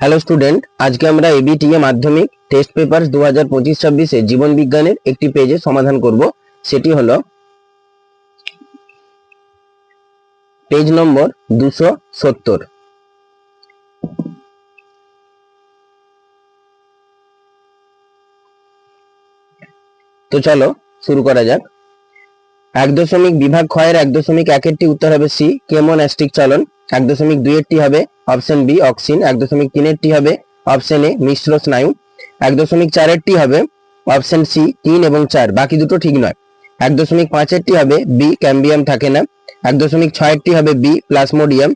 Hello student, আজকে আমরা ABTA মাধ্যমিক টেস্ট পেপার 2025-26 জীবন বিজ্ঞানের একটি পেজে সমাধান করব। সেটি হলো পেজ নম্বর 270। তো চলো শুরু করা যাক। 1 বিভাগ ক্ষয়ের 1.1 উত্তর হবে সি, কেমোন্যাস্টিক চলন। 1.2 হবে অপশন বি, অক্সিন। 1.3 হবে অপশন এ, মিশ্র স্নায়ু। 1.4 হবে অপশন সি, 3 এবং 4, বাকি দুটো ঠিক নয়। 1.5 হবে বি, ক্যাম্বিয়াম থাকে না। 1.6 হবে বি, প্লাজমোডিয়াম।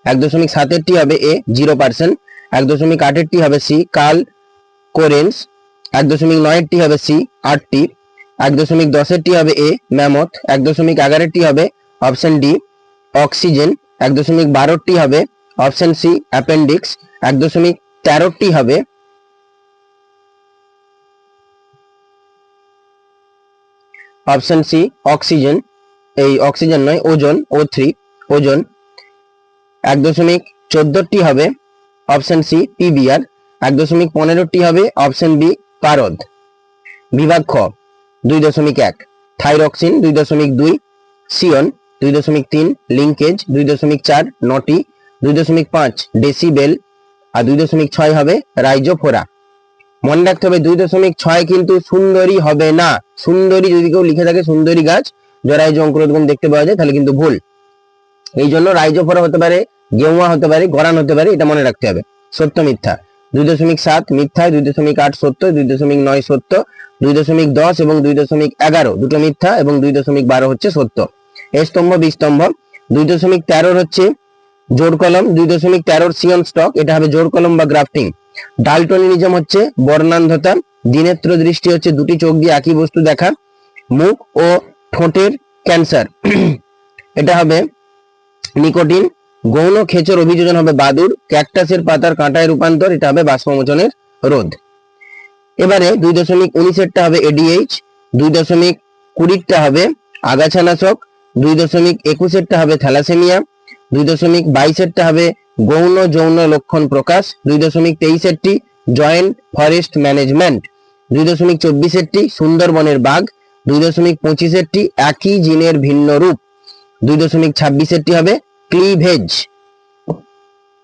1.7 হবে এ, 0%। 1.8 হবে সি, কার্ল কোরেন্স। 1.9 হবে সি, 8টি। 1.10 হবে এ, ম্যামথ। 1.11 হবে অপশন ডি, অক্সিজেন। 1.12 হবে অপশন সি, অ্যাপেন্ডিক্স। 1.13 হবে অপশন সি, অক্সিজেন। এই অক্সিজেন নয়, ওজন, O3, ওজন। 1.14 হবে অপশন সি, পিবিআর। 1.15 হবে অপশন বি, পারদ। বিভাগ খ 2.1 থাইরক্সিন। 2.2 সিয়ন। 2.3 লিঙ্কেজ। 2.4 নটি। 2.5 ডেসিবেল। আর 2.6 হবে রাইজোফোরা। মনে রাখতে হবে 2.6 কিন্তু সুন্দরী হবে না। সুন্দরী যদি কেউ লিখে থাকে, সুন্দরী গাছ জরায়ু যে অঙ্কুরোদ্গম দেখতে পাওয়া যায়, তাহলে কিন্তু ভুল। এই জন্য রাইজোফোরা হতে পারে, গেউয়া হতে পারে, গরান হতে পারে, এটা মনে রাখতে হবে। সত্য মিথ্যা। 2.7 মিথ্যা, 2.8 সত্য, 2.9 সত্য, 2.10 এবং 2.11 দুটো মিথ্যা এবং 2.12 হচ্ছে সত্য। এ স্তম্ভ বি স্তম্ভ। 2.13 হচ্ছে জোড় কলম। 2.13 সিয়ন স্টক, এটা হবে জোড় কলম বা গ্রাফটিং। ডালটনিজম হচ্ছে বর্ণান্ধতা। দ্বিনেত্র দৃষ্টি হচ্ছে দুটি চোখ দিয়ে একই বস্তু দেখা। মুখ ও ঠোঁটের ক্যান্সার, এটা হবে নিকোটিন। গৌণ খেচর অভিযোজন হবে বাদুড়। ক্যাকটাসের পাতার কাঁটায় রূপান্তর, এটা হবে বাষ্পমোচনের রোধ। এবারে 2.19 হবে এডিএইচ। 2.20 হবে আগাছানাশক। 2.21 হবে থ্যালাসেমিয়া। 2.22 হবে গৌণ যৌন লক্ষণ প্রকাশ। 2.23 জয়েন্ট ফরেস্ট ম্যানেজমেন্ট। 2.24 সুন্দরবনের বাঘ। 2.25 একই জিনের ভিন্ন রূপ। 2.26 হবে ক্লিভেজ।